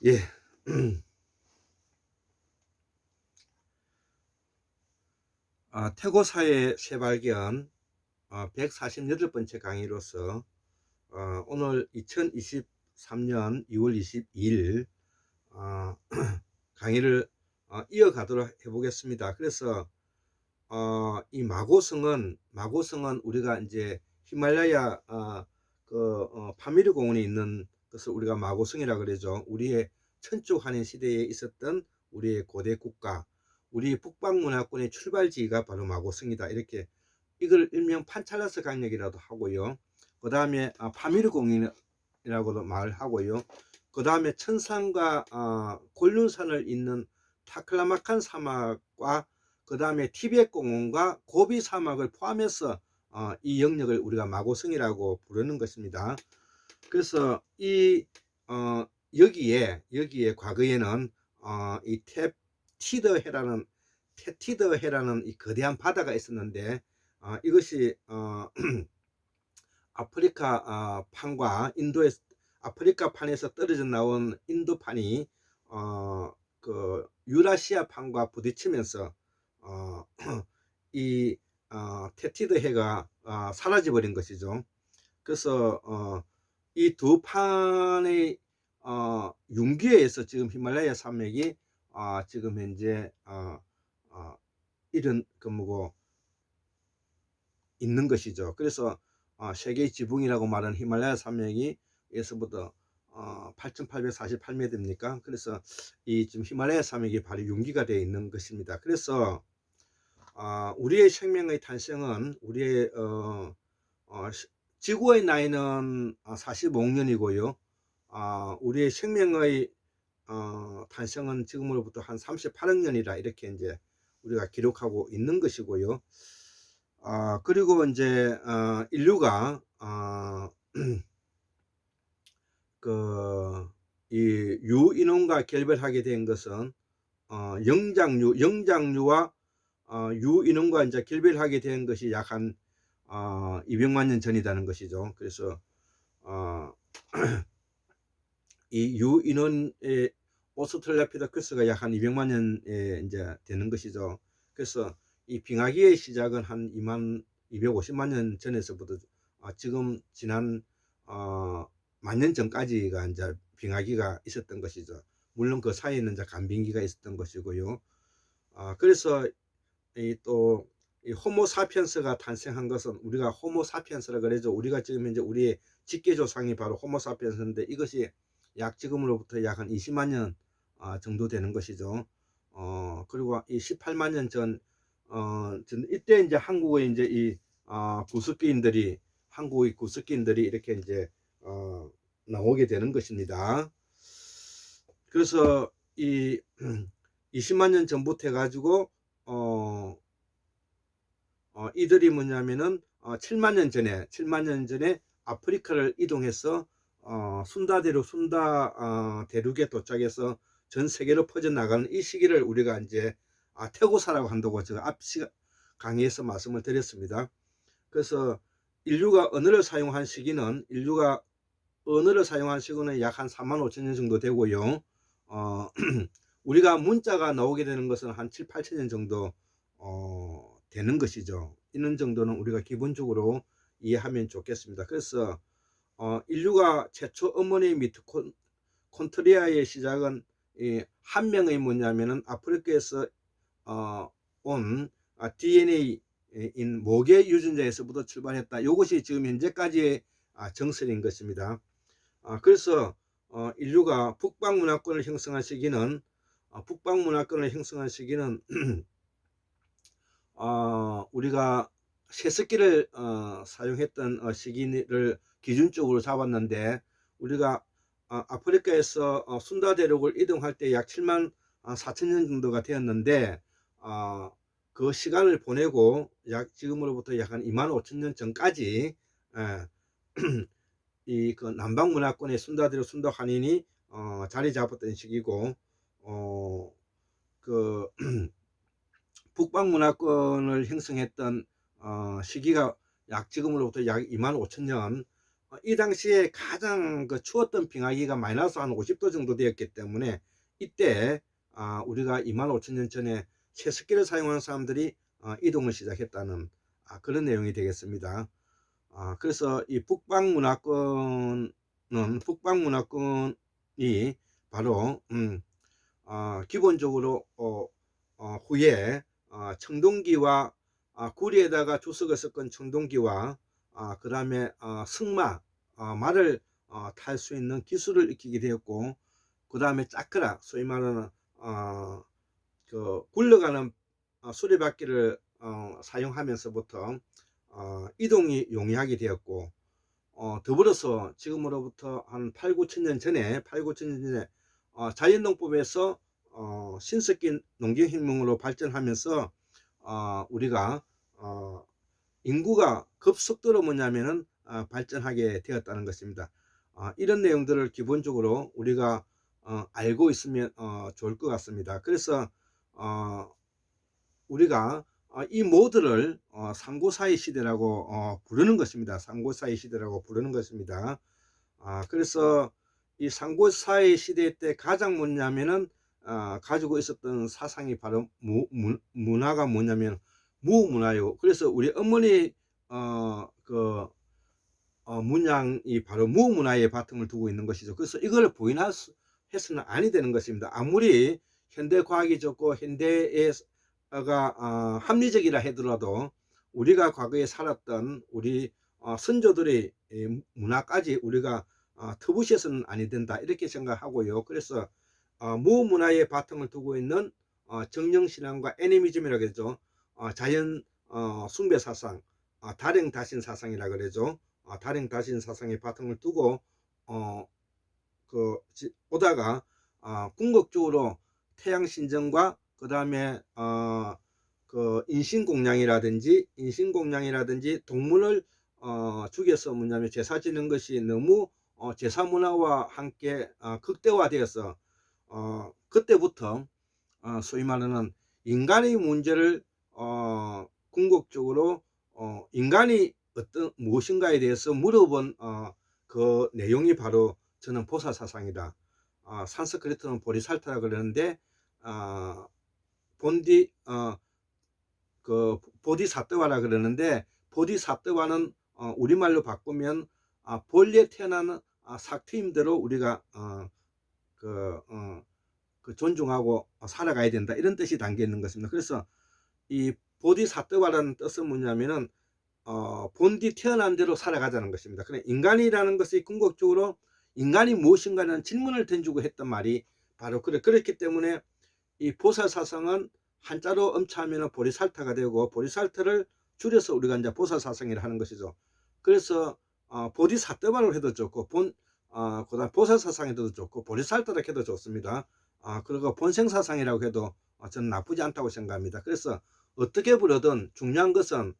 예. 태고사의 새발견 148번째 강의로서 오늘 2023년 2월 22일 강의를 이어가도록 해보겠습니다. 그래서 이 마고성은 우리가 이제 히말라야 파미르 공원에 있는 것을 우리가 마고성이라 그러죠. 우리의 천주환인 시대에 있었던 우리의 고대 국가, 우리 북방문화권의 출발지가 바로 마고성이다. 이렇게 이걸 일명 판찰라스 강역이라도 하고요. 그 다음에 파미르 공원이라고도 말하고요. 그 다음에 천산과 곤륜산을 잇는 타클라마칸 사막과 그 다음에 티베트 공원과 고비 사막을 포함해서 이 영역을 우리가 마고성이라고 부르는 것입니다. 그래서 이 여기에 과거에는 이 테티드해라는 이 거대한 바다가 있었는데 이것이 아프리카 판과 인도의 아프리카 판에서 떨어져 나온 인도판이 그 유라시아 판과 부딪히면서 이 테티드 해가 사라져 버린 것이죠. 그래서 이 두 판의 융기에 의해서 지금 히말라야 산맥이 지금 현재 이런 그 뭐고 있는 것이죠. 그래서 세계의 지붕이라고 말하는 히말라야 산맥이 에서부터 8,848m입니까? 그래서 이 지금 히말라야 산맥이 바로 융기가 되어 있는 것입니다. 그래서 우리의 생명의 탄생은 우리의 지구의 나이는 45억년이고요. 우리의 생명의 탄생은 지금으로부터 한 38억년이라 이렇게 이제 우리가 기록하고 있는 것이고요. 그리고 이제 인류가 이 유인원과 결별하게 된 것은 영장류와 유인원과 이제 결별하게 된 것이 약 한 200만 년 전이라는 것이죠. 그래서 이 유인원의 오스트랄로피테쿠스가 약 한 200만 년에 이제 되는 것이죠. 그래서 이 빙하기의 시작은 한 250만 년 전에서부터 지금 지난 만 년 전까지가 이제 빙하기가 있었던 것이죠. 물론 그 사이에는 이제 간빙기가 있었던 것이고요. 그래서 이 호모사피엔스가 탄생한 것은 우리가 호모사피엔스라 그러죠. 우리가 지금 이제 우리의 직계 조상이 바로 호모사피엔스인데 이것이 약 지금으로부터 약 한 20만 년 정도 되는 것이죠. 그리고 이 18만 년 전 이때 이제 한국의 이제 이 한국의 구석기인들이 이렇게 이제 나오게 되는 것입니다. 그래서 이 20만 년 전부터 해가지고 이들이 뭐냐면은 7만 년 전에 아프리카를 이동해서 순다 대륙에 도착해서 전 세계로 퍼져나가는 이 시기를 우리가 이제 태고사라고 한다고 제가 앞 강의에서 말씀을 드렸습니다. 그래서 인류가 언어를 사용한 시기는 약 한 4만 5천 년 정도 되고요. 우리가 문자가 나오게 되는 것은 한 7, 8천 년 정도 되는 것이죠. 이런 정도는 우리가 기본적으로 이해하면 좋겠습니다. 그래서 인류가 최초 어머니 미토콘드리아의 시작은 한 명의 뭐냐면은 아프리카에서 온 DNA인 모계 유전자에서부터 출발했다. 이것이 지금 현재까지의 정설인 것입니다. 그래서 인류가 북방문화권을 형성한 시기는 우리가 세습기를 사용했던 시기를 기준적으로 잡았는데 우리가 아프리카에서 순다 대륙을 이동할 때 약 7만 4천 년 정도가 되었는데 그 시간을 보내고 지금으로부터 약 한 2만 5천 년 전까지 이 그 남방 문화권의 순다 대륙 순다 환인이 자리 잡았던 시기고 그 북방 문화권을 형성했던 시기가 지금으로부터 약 2만 5천 년 이 당시에 가장 그 추웠던 빙하기가 마이너스 한 50도 정도 되었기 때문에 이때 우리가 25,000년 전에 채석기를 사용하는 사람들이 이동을 시작했다는 그런 내용이 되겠습니다. 그래서 이 북방문화권이 바로 기본적으로 후에 청동기와 구리에다가 주석을 섞은 청동기와 그 다음에 승마 말을 탈 수 있는 기술을 익히게 되었고, 그 다음에 짜크라 소위 말하는 그 굴러가는 수레바퀴를 사용하면서부터 이동이 용이하게 되었고, 더불어서 지금으로부터 한 8, 9천 년 전에 자연농법에서 신석기 농경혁명으로 발전하면서 우리가 인구가 급속도로 뭐냐면은 발전하게 되었다는 것입니다. 이런 내용들을 기본적으로 우리가 알고 있으면 좋을 것 같습니다. 그래서 우리가 이 모드를 상고사의 시대라고 부르는 것입니다. 상고사의 시대라고 부르는 것입니다. 그래서 이 상고사의 시대 때 가장 뭐냐면은 가지고 있었던 사상이 바로 문화가 뭐냐면 무문화요. 그래서 우리 어머니 문양이 바로 무문화의 바탕을 두고 있는 것이죠. 그래서 이걸 부인해서는 아니 되는 것입니다. 아무리 현대 과학이 좋고 현대가 합리적이라 하더라도 우리가 과거에 살았던 우리 선조들의 문화까지 우리가 터부시해서는 아니 된다, 이렇게 생각하고요. 그래서 무문화의 바탕을 두고 있는 정령신앙과 애니미즘이라고 그러죠. 자연 숭배 사상, 다령다신 사상이라 그러죠. 다령다신 사상의 바탕을 두고 오다가 궁극적으로 태양신전과 그 다음에 그 인신공양이라든지 동물을 죽여서 뭐냐면 제사 지는 것이 너무 제사 문화와 함께 극대화되어서 그때부터 소위 말하는 인간의 문제를 궁극적으로 인간이 무엇인가에 대해서 물어본 그 내용이 바로 저는 보살사상이다. 산스크리트는 보리살타라 그러는데 보디사뜨와라 그러는데, 보디사뜨와는 우리말로 바꾸면 본래 태어나는 삭트임대로 우리가 존중하고 살아가야 된다, 이런 뜻이 담겨 있는 것입니다. 그래서 이 보디사뜨와라는 뜻은 뭐냐면은 본디 태어난 대로 살아가자는 것입니다. 그래, 인간이라는 것이 궁극적으로 인간이 무엇인가라는 질문을 던지고 했던 말이 바로 그렇기 때문에 이 보살사상은 한자로 엄차하면 보리살타가 되고, 보리살타를 줄여서 우리가 이제 보살사상이라 하는 것이죠. 그래서 보디사뜨와로 해도 좋고 그다음 보살사상에도 좋고 보리살타라 해도 좋습니다. 그리고 본생사상이라고 해도 저는 나쁘지 않다고 생각합니다. 그래서 어떻게 부르든 중요한 것은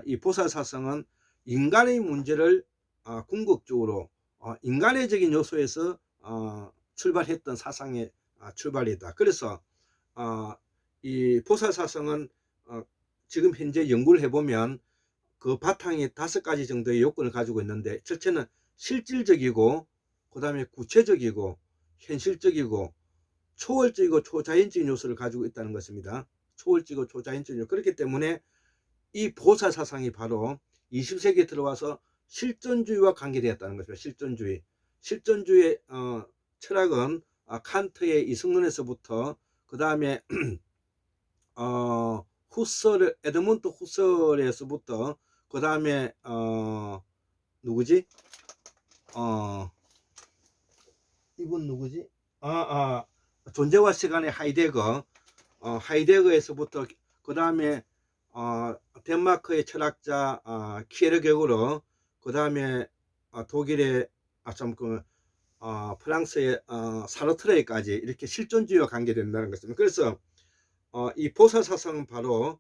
이 보살사상은 인간의 문제를 궁극적으로 인간의적인 요소에서 출발했던 사상의 출발이다. 그래서 이 보살사상은 지금 현재 연구를 해보면 그 바탕이 5가지 정도의 요건을 가지고 있는데, 첫째는 실질적이고, 그 다음에 구체적이고, 현실적이고, 초월적이고 초자연적인 요소를 가지고 있다는 것입니다. 초월적이고 초자연적인 요소. 그렇기 때문에 이 보살사상이 바로 20세기에 들어와서 실존주의와 관계되었다는 것입니다. 실존주의 철학은 칸트의 이성론에서부터 그 다음에 에드문드 후설에서부터 그 다음에 누구지? 이분 누구지? 존재와 시간의 하이데거에서부터 그 다음에 덴마크의 철학자 키에르게고르, 그 다음에 독일의 프랑스의 사르트르에까지 이렇게 실존주의와 관계된다는 것입니다. 그래서 이 보살사상은 바로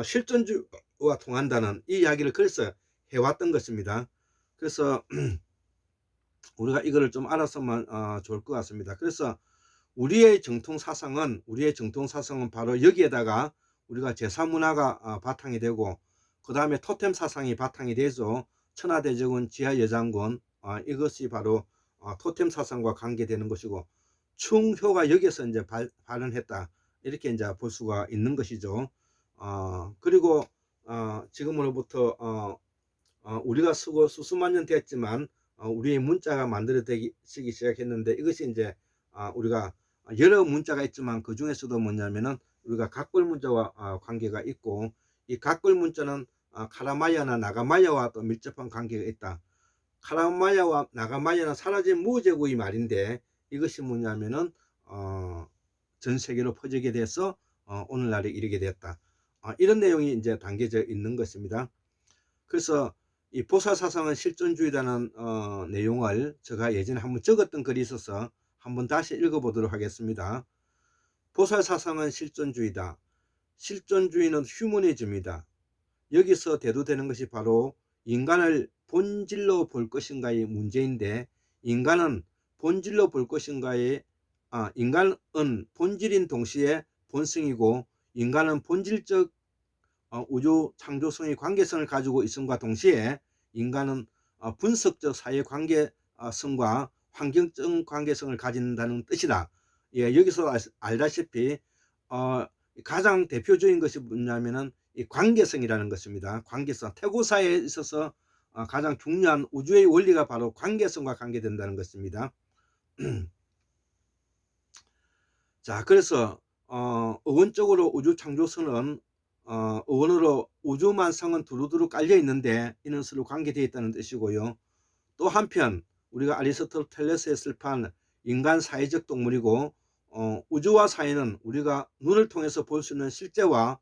실존주의와 통한다는 이 이야기를 그래서 해왔던 것입니다. 그래서 우리가 이거를 좀 알았으면 좋을 것 같습니다. 그래서 우리의 정통사상은 바로 여기에다가 우리가 제사문화가 바탕이 되고, 그 다음에 토템 사상이 바탕이 되죠. 천하대적은 지하여장군, 이것이 바로 토템 사상과 관계되는 것이고, 충효가 여기서 이제 발현했다, 이렇게 이제 볼 수가 있는 것이죠. 그리고 지금으로부터 우리가 쓰고 수수만 년 됐지만 우리의 문자가 만들어지기 시작했는데, 이것이 이제 우리가 여러 문자가 있지만 그 중에서도 뭐냐면은 우리가 각골 문자와 관계가 있고, 이 각골 문자는 카라마야나 나가마야와 또 밀접한 관계가 있다. 카라마야와 나가마야는 사라진 무제국의 말인데, 이것이 뭐냐면은 전 세계로 퍼지게 돼서 오늘날에 이르게 되었다. 이런 내용이 이제 담겨져 있는 것입니다. 그래서 이 보살사상은 실존주의라는 내용을 제가 예전에 한번 적었던 글이 있어서 한번 다시 읽어보도록 하겠습니다. 보살사상은 실존주의다. 실존주의는 휴머니즘이다. 여기서 대두되는 것이 바로 인간을 본질로 볼 것인가의 문제인데, 인간은 본질로 볼 것인가의 인간은 본질인 동시에 본성이고, 인간은 본질적 우주 창조성의 관계성을 가지고 있음과 동시에 인간은 분석적 사회 관계성과 환경적 관계성을 가진다는 뜻이다. 예, 여기서 알다시피 가장 대표적인 것이 뭐냐면은 이 관계성이라는 것입니다. 관계성, 태고사에 있어서 가장 중요한 우주의 원리가 바로 관계성과 관계된다는 것입니다. 자, 그래서 어원적으로 우주 창조성은 어원으로 우주만성은 두루두루 깔려 있는데 이는 서로 관계되어 있다는 뜻이고요. 또 한편 우리가 아리스토텔레스에 슬퍼한 인간 사회적 동물이고, 우주와 사회는 우리가 눈을 통해서 볼 수 있는 실제와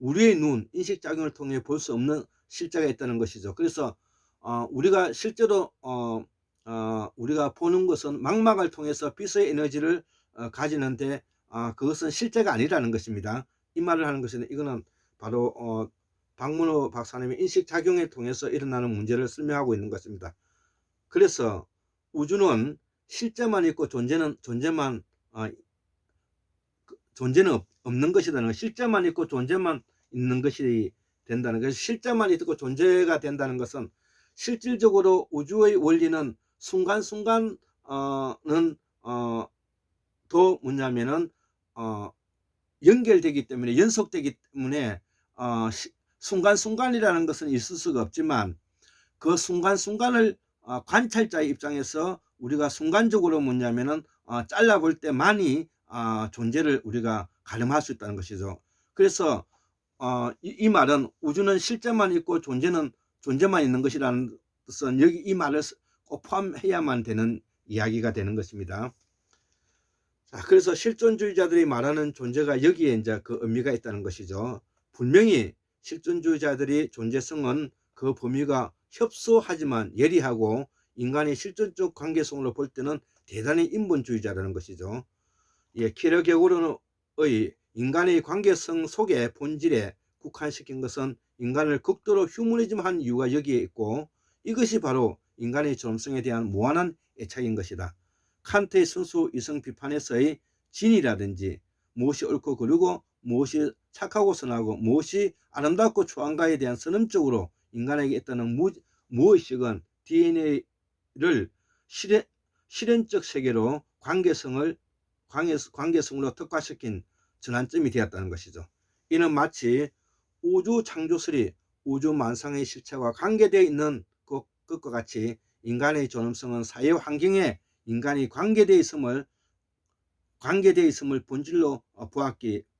우리의 눈, 인식작용을 통해 볼 수 없는 실제가 있다는 것이죠. 그래서 우리가 실제로 우리가 보는 것은 망막을 통해서 빛의 에너지를 가지는데 그것은 실제가 아니라는 것입니다. 이 말을 하는 것은 이거는 바로 박문호 박사님의 인식작용을 통해서 일어나는 문제를 설명하고 있는 것입니다. 그래서 우주는 실제만 있고 존재는 없는 것이라는 것, 실제만 있고 존재만 있는 것이 된다는 것. 실제만 있고 존재가 된다는 것은 실질적으로 우주의 원리는 순간순간은 또 뭐냐면은 연결되기 때문에, 연속되기 때문에 순간순간이라는 것은 있을 수가 없지만, 그 순간순간을 관찰자의 입장에서 우리가 순간적으로 뭐냐면은 잘라볼 때만이 존재를 우리가 가늠할 수 있다는 것이죠. 그래서 이 말은 우주는 실제만 있고 존재만 있는 것이라는 뜻은 여기 이 말을 꼭 포함해야만 되는 이야기가 되는 것입니다. 자, 그래서 실존주의자들이 말하는 존재가 여기에 이제 그 의미가 있다는 것이죠. 분명히 실존주의자들이 존재성은 그 범위가 협소하지만 예리하고, 인간의 실존적 관계성으로 볼 때는 대단히 인본주의자라는 것이죠. 예, 키르케고르의 인간의 관계성 속에 본질에 국한시킨 것은 인간을 극도로 휴머니즘한 이유가 여기에 있고, 이것이 바로 인간의 존엄성에 대한 무한한 애착인 것이다. 칸트의 순수 이성 비판에서의 진이라든지 무엇이 옳고 그르고 무엇이 착하고 선하고 무엇이 아름답고 추한가에 대한 선언적으로 인간에게 있다는 무의식은 DNA를 실현적 세계로 관계성으로 특화시킨 전환점이 되었다는 것이죠. 이는 마치 우주 창조설이 우주 만상의 실체와 관계되어 있는 것과 같이 인간의 존엄성은 사회 환경에 인간이 관계되어 있음을 본질로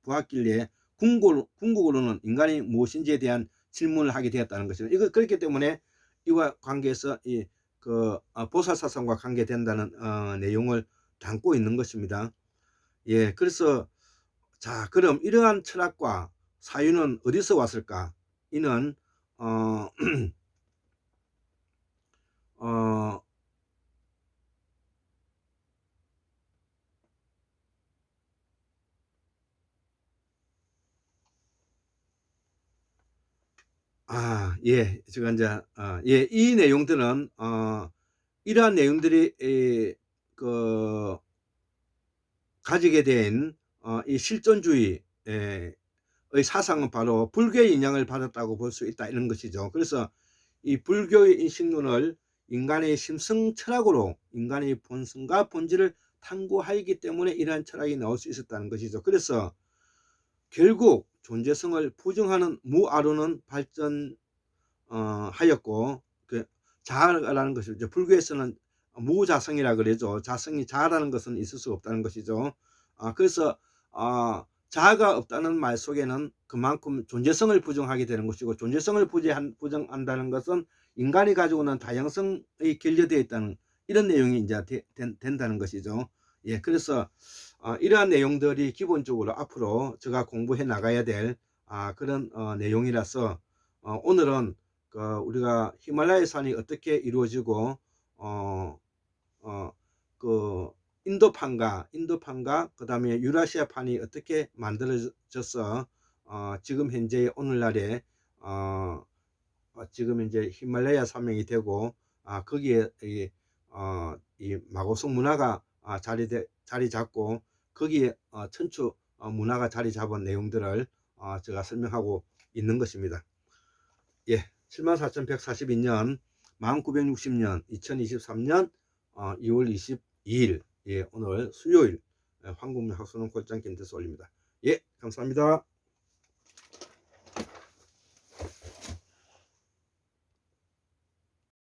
보았길래 궁극으로는 인간이 무엇인지에 대한 질문을 하게 되었다는 것입니다. 이거 그렇기 때문에 이와 관계해서 보살사상과 관계된다는 내용을 담고 있는 것입니다. 예, 그래서 자, 그럼 이러한 철학과 사유는 어디서 왔을까? 이는 예, 제가 이제 예, 이 내용들은 이러한 내용들이 가지게 된 이 실존주의의 사상은 바로 불교의 영향을 받았다고 볼 수 있다, 이런 것이죠. 그래서 이 불교의 인식론을 인간의 심성 철학으로 인간의 본성과 본질을 탐구하기 때문에 이러한 철학이 나올 수 있었다는 것이죠. 그래서 결국 존재성을 부정하는 무아론은 발전하였고 그 자아라는 것이죠. 불교에서는 무자성이라 그러죠. 자성이 자아라는 것은 있을 수 없다는 것이죠. 그래서 자아가 없다는 말 속에는 그만큼 존재성을 부정하게 되는 것이고, 존재성을 부정한다는 것은 인간이 가지고 있는 다양성의 결여되어 있다는 이런 내용이 이제 된다는 것이죠. 예, 그래서 이러한 내용들이 기본적으로 앞으로 제가 공부해 나가야 될 그런 내용이라서 오늘은 우리가 히말라야 산이 어떻게 이루어지고 그 인도판과 그 다음에 유라시아판이 어떻게 만들어져서 지금 현재 오늘날에 지금 이제 히말라야 산맥이 되고 거기에 이 마고성 문화가 자리 잡고 거기에 천추 문화가 자리 잡은 내용들을 제가 설명하고 있는 것입니다. 예, 74,142년 1960년 2023년 2월 22일 예, 오늘 수요일 황금학수는 골장 김태수 올립니다. 예, 감사합니다.